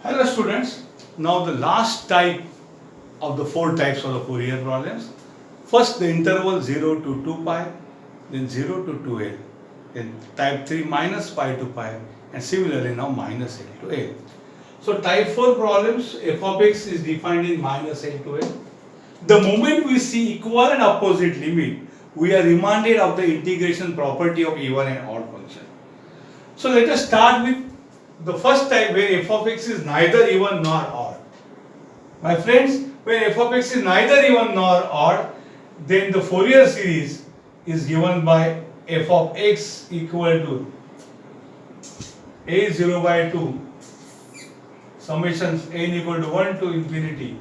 Hello students, now the last type of the four types of the Fourier problems. First the interval 0 to 2 pi, then 0 to 2l, then type 3 minus pi to pi, and similarly now minus l to l. So type 4 problems f of x is defined in minus l to l. The moment we see equal and opposite limit, we are reminded of the integration property of even and odd function. So let us start with the first type where f of x is neither even nor odd. My friends, when f of x is neither even nor odd, then the Fourier series is given by f of x equal to a0 by 2 summation n equal to 1 to infinity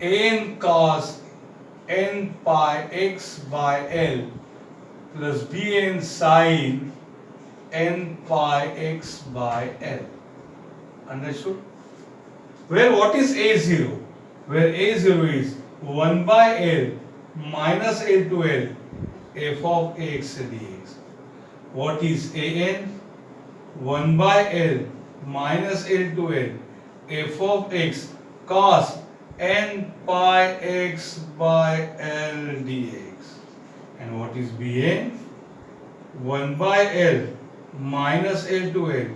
an cos n pi x by l plus bn sin n pi x by l. Understood? Where what is a0? Where a0 is 1 by l minus l to l f of x dx. What is an? 1 by l minus l to l f of x cos n pi x by l dx. And what is bn? 1 by l minus l to l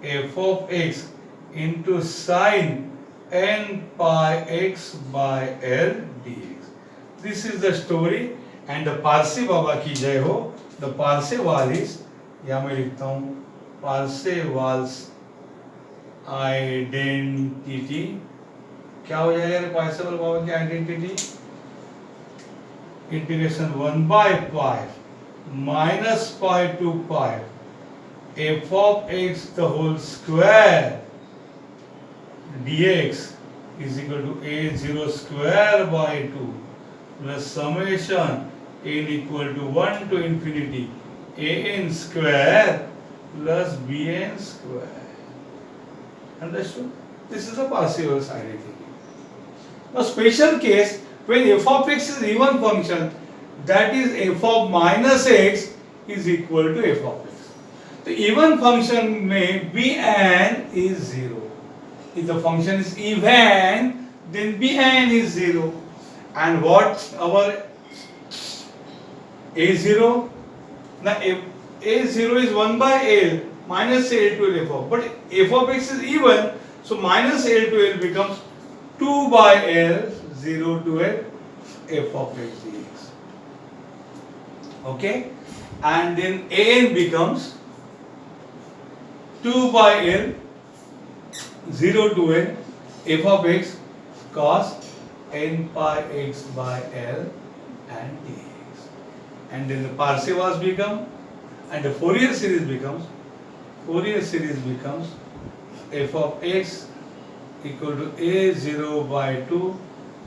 f of x into sin n pi x by l dx. This is the story and the Parse Baba की जय हो. The Parsevalis, या मैं लिखता हूँ Parseval's identity. क्या हो जाएगा पार्सेवल बाबा की identity? Integration 1 by pi minus pi to pi f of x the whole square dx is equal to a0 square by 2 plus summation n equal to 1 to infinity an square plus bn square. Understood? This is a Parseval's identity. Now special case when f of x is even function, that is f of minus x is equal to f of x. The even function may bn is 0. If the function is even, then bn is 0. And what our a0? Now a0 is 1 by l minus l to l f of. But f of x is even, so minus l to l becomes 2 by l 0 to l f of x dx. Okay? And then an becomes 2 by l 0 to l f of x cos n pi x by l and dx. And then the Parseval's become, and the Fourier series becomes f of x equal to a0 by 2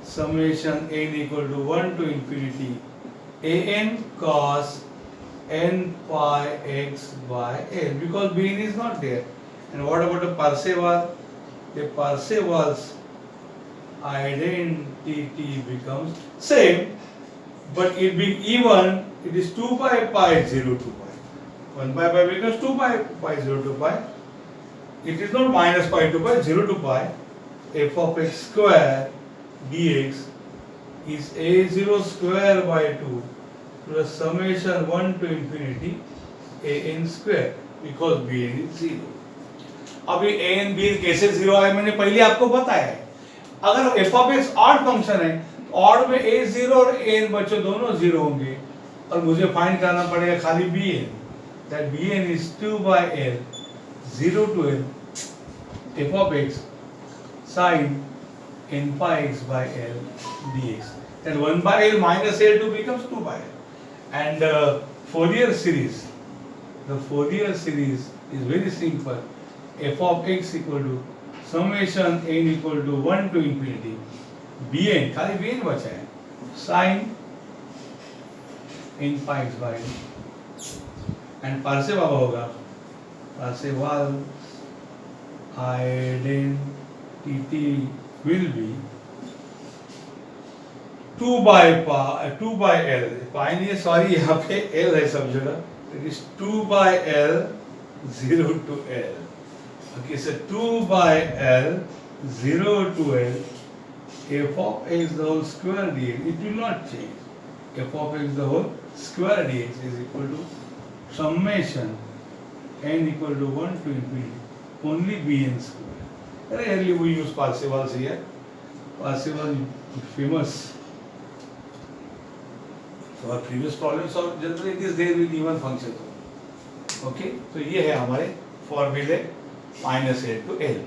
summation n equal to 1 to infinity an cos n pi x by l, because bn is not there. And what about the Parseval? The Parseval's identity becomes same, but it being even, it is 2 by pi 0 to pi. 1 by pi becomes 2 by pi 0 to pi. It is not minus pi to pi, 0 to pi. F of x square dx is a0 square by 2 plus summation 1 to infinity an square, because bn is 0. अभी an bn कैसे 0 आए मैंने पहले आपको बताया है. अगर f of x odd function है तो ऑड में a0 और an बच्चों दोनों 0 होंगे और मुझे फाइंड करना पड़ेगा खाली bn. That bn is 2 by l 0 to l f of x sin n pi x by l dx. Then 1 by l minus l2 becomes 2 by l. And the Fourier series is very simple. F of x equal to summation n equal to 1 to infinity bn, खाली bn बचा है, sin n pi x by l. And Parseval होगा Parseval's identity will be 2 by l, pi नहीं है, sorry यहाँ पे l है सब जगह. It is 2 by l 0 to l. Okay, so 2 by l 0 to L f of x the whole square dx, it will not change. F of x the whole square dx is equal to summation n equal to 1 to infinity only bn square. Rarely we use Parseval's here. Parseval famous for our previous problems, or generally it is there with even functions. Okay, so ये है हमारे formulae minus L to L.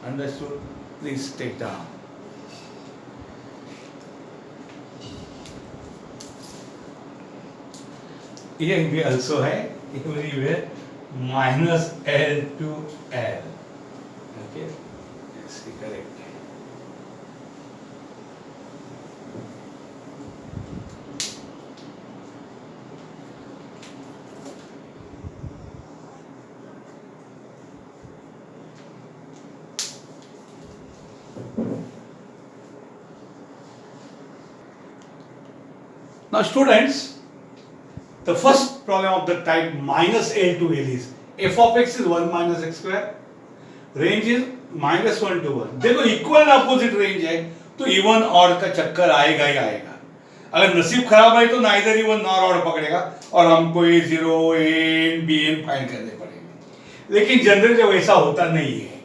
Understood? Please take down. Here we also है everywhere minus L to L. Okay, yes, correct. Now students, the first problem of the type minus L to L is f of x is 1 minus x square, range is minus 1 to 1. देखो equal opposite range है तो even odd का चक्कर आएगा ही आएगा. अगर नसीब खराब है तो नाइदर इवन नॉर ऑड पकड़ेगा और हमको ये 0 n bn फाइंड करने पड़ेंगे. लेकिन जनरली जब ऐसा होता नहीं है,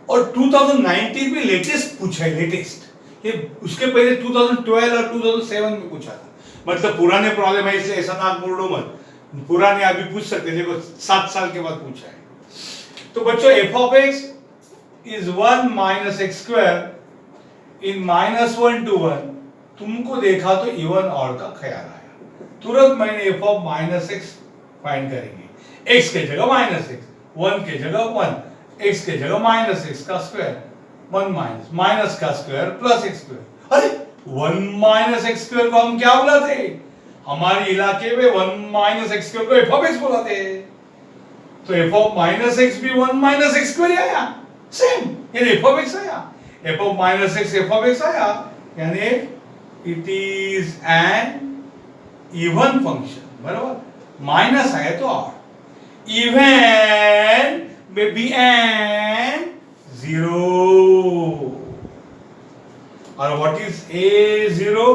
और 2019 में लेटेस्ट पूछा है, लेटेस्ट ये उसके पहले 2012 और 2007 में पूछा था. मतलब पुराने प्रॉब्लम है इसलिए ऐसा नाक मुड़ो मत, पुराने अभी पूछ सकते हैं. देखो 7 साल के बाद पूछा है. तो बच्चों f of x is 1 minus x square in minus 1 to 1. तुमको देखा तो इवन ऑड का ख्याल आया, तुरंत मैंने f of minus x find करेंगे. x के जगह माइनस x, 1 के जगह 1, x के जगह माइनस x का स्क्वायर, 1 माइनस माइनस का स्क्वायर प्लस x स्क्वायर. अरे 1 माइनस x स्क्वायर को हम क्या बुलाते हैं? हमारे इलाके में 1 माइनस x स्क्वायर को f of x बुलाते हैं. तो f of माइनस x भी 1 माइनस x स्क्वायर आया, सेम यानी f of x आया. f of minus x f of x आया, यानी it is an even function. बराबर, माइनस आया तो ऑड, इवन में भी एन 0. और what is a0?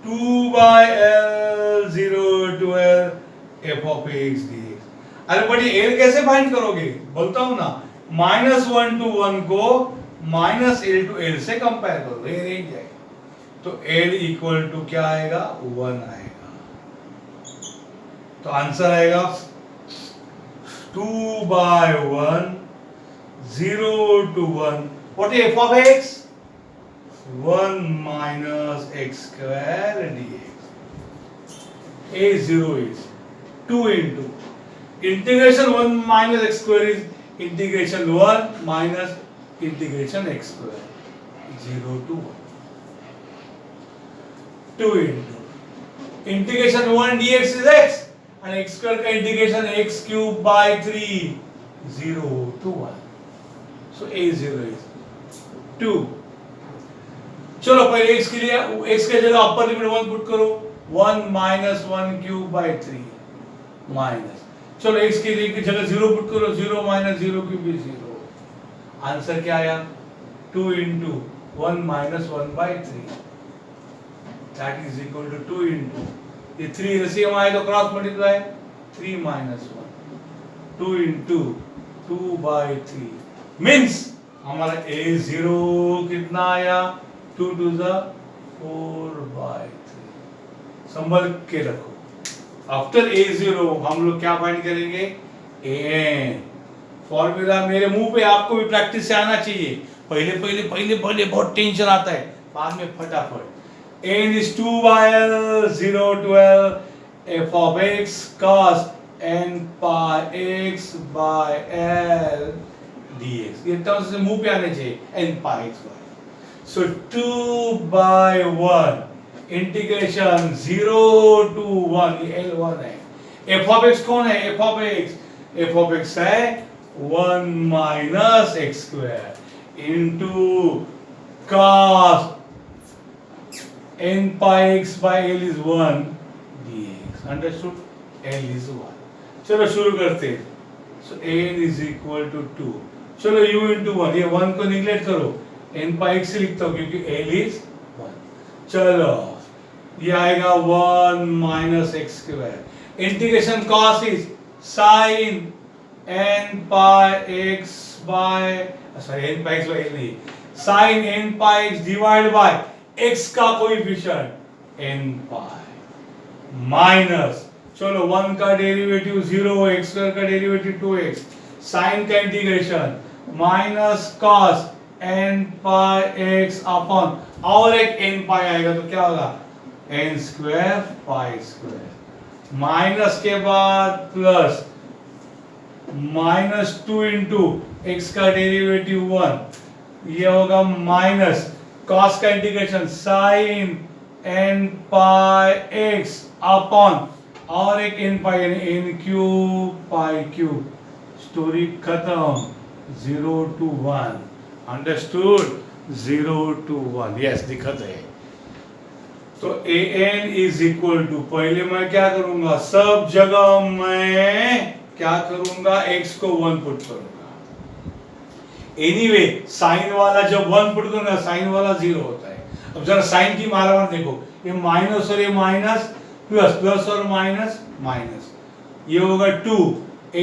2 by L 0 to L f of x dx. अरे बड़ी L कैसे फाइंड करोगे? बोलता हूं ना, माइनस 1 to 1 को माइनस L to L से कंपेयर करो, ये रेंज है. तो L इक्वल टू क्या आएगा? 1 आएगा. तो आंसर आएगा 2 by 1 0 to 1. What is f of x? 1 minus x square dx. a0 is 2 into integration 1 minus x square is integration 1 minus integration x square, 0 to 1. 2 into integration 1 dx is x and x square का integration x cube by 3, 0 to 1. So a0 is 2. चलो पहले x के लिए x के जगह upper limit 1 put करो, 1 minus 1 cube by 3 minus. चलो x के लिए की जगह 0 पुट करो, 0 minus 0 cube is 0. आंसर क्या आया? 2 into 1 minus 1 by 3. That is equal to 2 into ये 3 एलसीएम आए तो cross multiply, 3 minus 1, 2 into 2 by 3 means हमारा a0 कितना आया? 2 to the 4 by 3. संभल के रखो. आफ्टर a0 हम लोग क्या फाइंड करेंगे? an. फॉर्मूला मेरे मुंह पे आपको भी प्रैक्टिस से आना चाहिए. पहले पहले पहले पहले बहुत टेंशन आता है, बाद में फटाफट. n is 2 by L 0 to L f of x cos n pi x by L dx. ये टर्म्स से मुंह पे आने चाहिए, n pi x by. So 2 by 1 integration 0 to 1, ये L1 है. f of x कौन है? f of x, f of x है 1 minus x square into cos n pi x by L is 1 dx. Understood? L is 1. चलो शुरू करते हैं. So n is equal to 2. चलो u इंटू 1, ये 1 को निगलेक्ट करो, n पाई x से लिखता हूँ क्योंकि l इज 1। चलो ये आएगा 1 minus x square, integration cos is sine n pi x by, sorry n pi x by l नहीं, sine n pi x divide by x का कोएफिशिएंट n पाई माइनस, चलो 1 का डेरिवेटिव 0, x स्क्वायर का derivative 2x, sine का integration minus cos n pi x upon और एक n pi आएगा तो क्या होगा n square pi square, minus के बाद प्लस माइनस 2 इंटू एक्स का डेरिवेटिव 1, ये होगा माइनस कॉस का integration sign n pi x upon और एक n पाई यानी n cube pi cube, story खत्म। 0 to 1, अंडरस्टूड? 0 to 1, यस दिखत है। तो an इज इक्वल टू, पहले मैं क्या करूंगा, सब जगह मैं क्या करूंगा, x को 1 पुट करूंगा। एनीवे साइन वाला जब 1 पुट करूंगा साइन वाला 0 होता है। अब जरा साइन की मारामार देखो, ये माइनस और ये माइनस, प्लस प्लस और माइनस माइनस, ये होगा 2,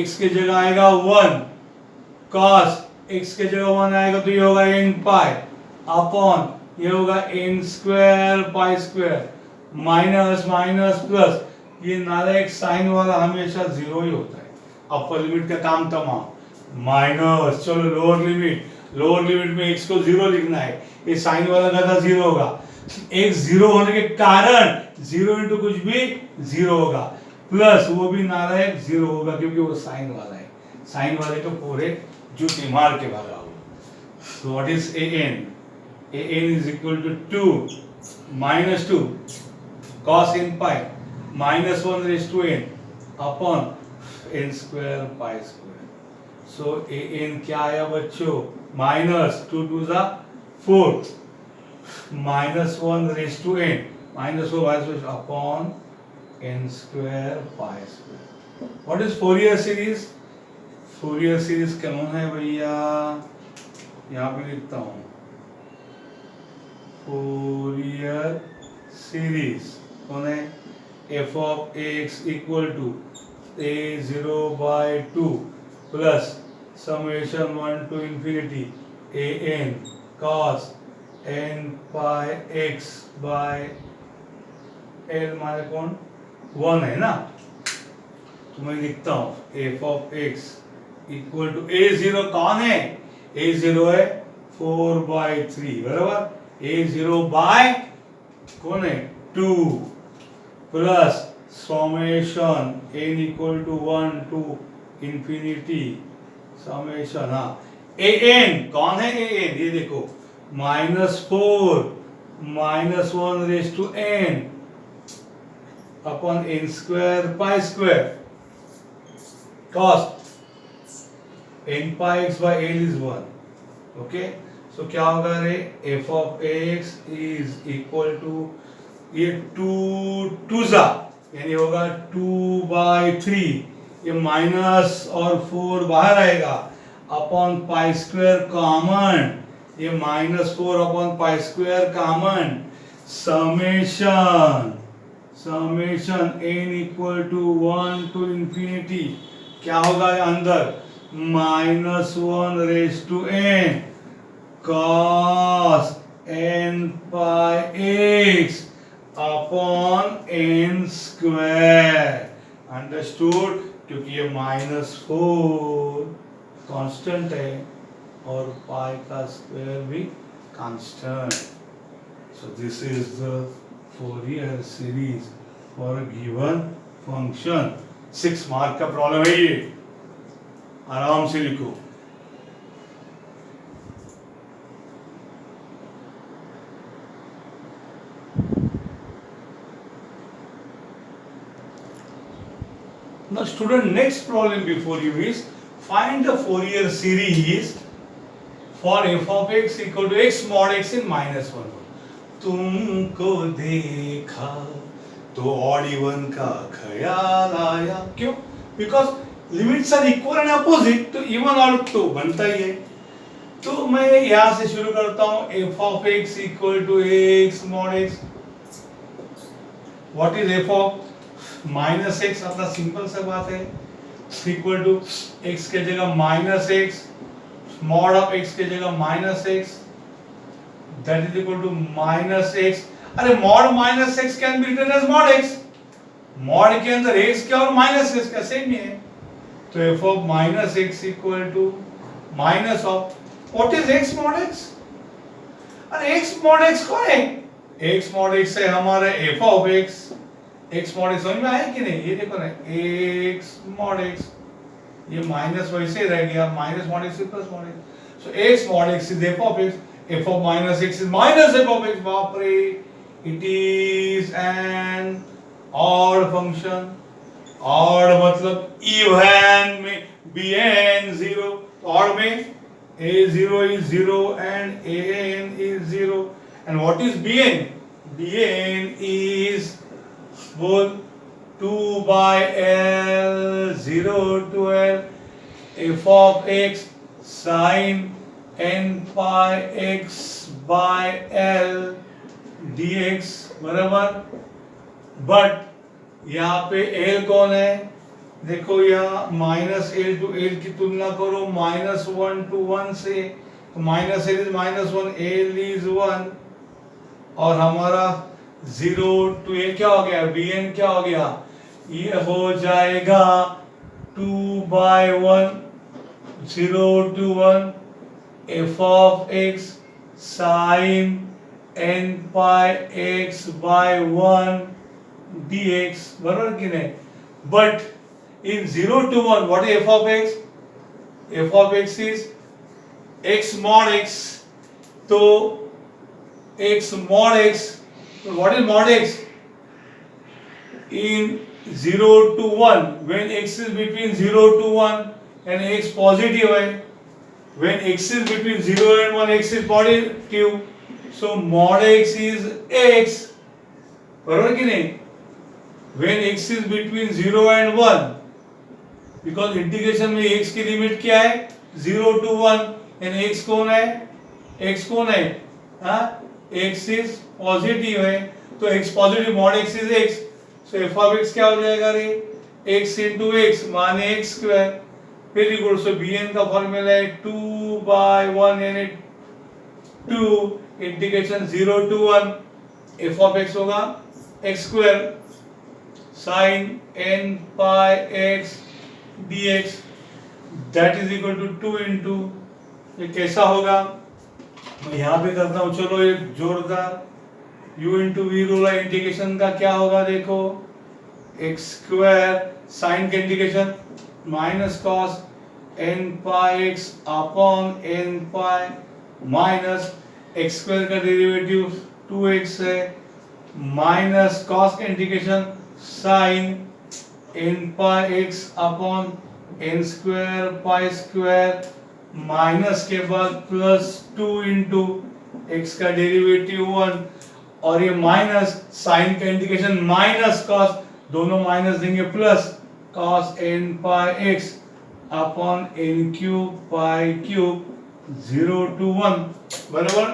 x के जगह आएगा 1, cos x के जगह 1 आएगा तो ये होगा n पाई अपॉन ये होगा n square pi square, minus minus plus, ये नालायक साइन वाला हमेशा 0 ही होता है। अपर लिमिट का काम तमाम, माइनस, चलो लोअर लिमिट में x को 0 लिखना है, ये साइन वाला गधा 0 होगा, x 0 होने के कारण 0 इंटू कुछ भी 0 होगा, प्लस वो भी नालायक 0 होगा क्योंकि वो साइन वाला है, साइन वाले को पूरे जूती मार के भागा हो। So what is an? an is equal to 2 minus 2 cos n pi minus 1 raised to n upon n square pi square. So an क्या आया बच्चों, minus 2 to the 4 minus 1 raised to n minus 4 minus 1 upon n square pi square. What is Fourier series? Fourier series कौन है भैया, यहाँ पे लिखता हूँ, फोरियर सीरीज कौन है, f of x equal to a0 by 2 plus summation 1 to infinity an cos n pi x by l माने कौन 1 है ना, तो मैं लिखता हूँ f of x equal to a0 कौन है, a0 है 4/3 बराबर, a0 बाय कौन है 2 plus summation n equal to 1 to infinity summation, हाँ an कौन है, an ये देखो -4 minus 1 raise to n upon n square pi square cos n pi x by l is 1, okay. So क्या होगा रे, f of x is equal to ये 2 जा यानी होगा 2/3, ये माइनस और 4 बाहर आएगा अपॉन पाई स्क्वायर कॉमन, ये -4 upon pi square common, summation n equal to 1 to infinity क्या होगा अंदर, -1 raise to n cos n pi x upon n square, understood? क्योंकि ये -4 कांस्टेंट है और पाई का स्क्वायर भी constant, so this is the Fourier series for given function. 6 mark का प्रॉब्लम है ये, आराम से लिखो। Now student, next problem before you is find the Fourier series for f of x equal to x mod x in -1। तुमको देखा तो odd even का ख्याल आया, क्यों? Because limits are equal and opposite, तो इवन और तो बनता ही है। तो मैं यहां से शुरू करता हूं, f of x equal to x mod x। What is f of minus x, अपना सिंपल सा बात है, इक्वल टू x के जगह minus x, mod of x के जगह minus x, that is equal to minus x. अरे mod minus x can be written as mod x, mod के अंदर x क्या और माइनस एक्स का सेम ही है। तो f of minus x equal to minus of what is x mod x। अरे x mod x कौन है? x mod x है हमारा f of x। x mod x समझ में आया कि नहीं? ये देखो ना, x mod x, ये माइनस वैसे रह गया, minus mod x plus mod x। So x mod x is f of x, f of minus x is minus f of x। बाप रे, it is an odd function. Odd मतलब even में bn 0, odd में a0 is 0 and an is 0, and what is bn? bn is both 2 by l 0 to l f of x sin n pi x by l dx बराबर। But यहाँ पे l कौन है? देखो यहाँ minus L two L की तुलना करो माइनस वन टू वन से, तो minus L is minus one, L is one, और हमारा जीरो टू ए क्या हो गया, बी एन क्या हो गया, ये हो जाएगा two by one, zero to one, F of X sine N pi X by one D X, बराबर कि नहीं। But in 0 to 1, what is f of x? f of x is x mod x, तो x mod x, so what is mod x? In 0 to 1, when x is between 0 to 1 and x positive है, when x is between 0 and 1 x is positive, so mod x is x, बराबर कि नहीं। when x is between 0 and 1, because integration में x की limit क्या है, 0 to 1, and x कौन है, x कौन है, x इज पॉजिटिव है, तो x positive mod x is x, so f of x क्या हो जाएगा रे, x into x माने x स्क्वायर। Very good. सो bn का फॉर्मूला है 2 by 1 यानी 2 integration 0 to 1 f of x होगा x square sin n pi x dx, that is equal to 2 into, ये कैसा होगा, मैं यहाँ पे करता हूँ, चलो एक जोरदार u into v rule integration का क्या होगा, देखो x स्क्वायर साइन का integration minus cos n pi x upon n pi minus x square का डेरिवेटिव 2x है, माइनस कॉस का integration sign n pi x upon n square pi square minus के बाद प्लस 2 इंटू x का derivative 1, और ये minus sign का indication minus cos, दोनों माइनस देंगे plus cos n pi x upon n cube pi cube 0 to 1 बराबर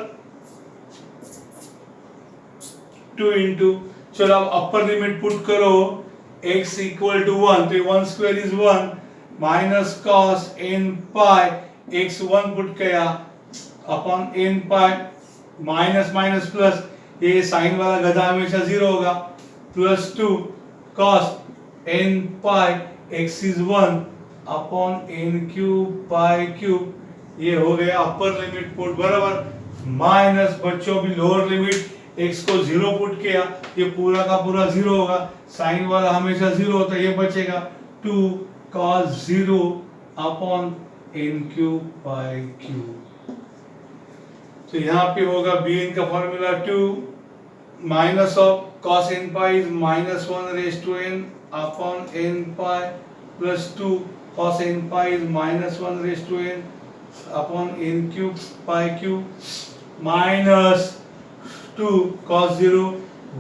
2 into, चलो अब अपर लिमिट पुट करो x इक्वल टू 1, तो 1 square is 1 minus cos n pi x 1 put किया upon n pi minus minus plus, ये sine वाला गधा हमेशा 0 होगा, plus 2 cos n pi x is 1 upon n cube pi cube, ये हो गया अपर लिमिट पुट बराबर, माइनस बच्चों भी लोअर लिमिट x को 0 पुट किया, ये पूरा का पूरा 0 होगा, साइन वाला हमेशा 0 होता है, ये बचेगा 2 cos 0 upon n cube by cube. तो यहाँ पे होगा bn का formula 2 minus of cos n pi is minus 1 raise to n upon n pi plus 2 cos n pi is minus 1 raise to n upon n cube pi cube minus 2 cos 0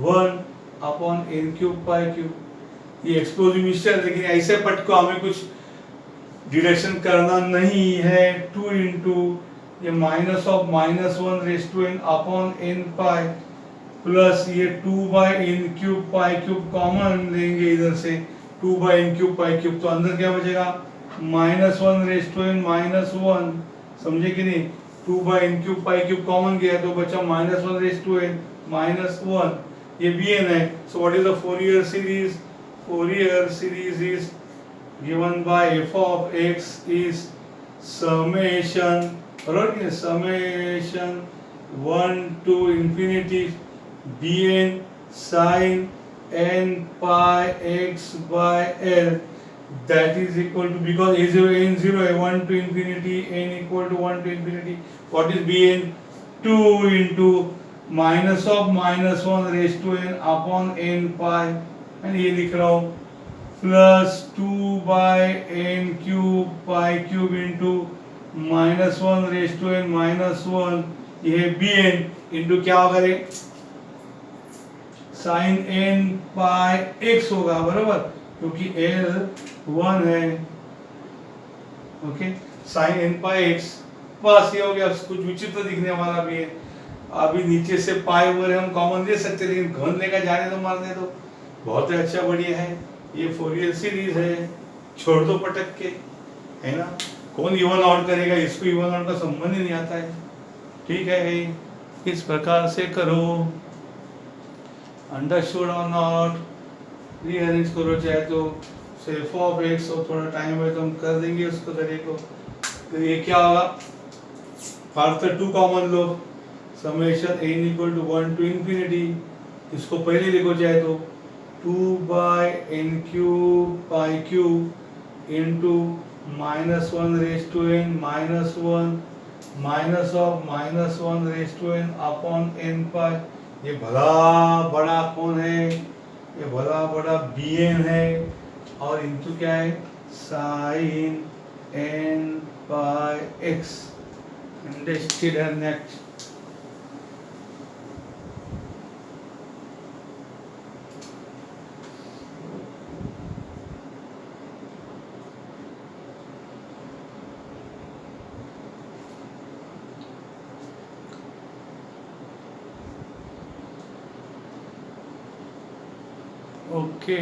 1 upon n cube pi cube. ये explosive mixture, लेकिन ऐसे पट को हमें कुछ deduction करना नहीं है। 2 इंटू ये minus of -1 upon n pi plus ये 2/n³ पाई क्यूब कॉमन लेंगे इधर से, 2/n³ पाई क्यूब, तो अंदर क्या बचेगा -1 समझे कि नहीं। 2/n³ पाई क्यूब कॉमन गया तो बचा -1 ये bn है। So what is the Fourier series? Fourier series is given by f of x is summation, बराबर, summation 1 to infinity bn sin n pi x by l, that is equal to, because a0 n0 है, 1 to infinity n equal to 1 to infinity, what is bn? 2 into minus of -1 raised to n upon n pi, and ये लिख रहा हूँ plus 2/n³ pi cube into -1 raise to n -1, ये bn into क्या होगा रे, sign n pi x होगा, बराबर, क्योंकि l 1 है। Okay, sign n pi x, बस ये हो गया। कुछ विचित्र दिखने वाला भी है। अभी नीचे से पाई ओवर हम कॉमन दे सकते, लेकिन घन लेकर जाने तो मारने दो। बहुत अच्छा, बढ़िया है। ये फोरियर सीरीज है, छोड़ दो पटक के, है ना। कौन इवन आउट करेगा, इसको इवन आउट का संबंध ही नहीं आता है। ठीक है, इस प्रकार से करो। अंडरस्टूड और नॉट? रीअरेंज करो चाहे तो, एफ ऑफ एक्स, और थोड़ा टाइम है तो हम कर देंगे उसको तरह को। तो ये क्या होगा, फार्दर 2 कॉमन लो, summation n equal to 1 to infinity, इसको पहले लिखो चाहे तो 2/n³ pi cube into -1 raise to n -1 minus of -1 raise to n upon n pi. ये भला बड़ा कौन है? ये भला बड़ा bn है, और इंटू क्या है, sign n pi x। Understood है? Next okay.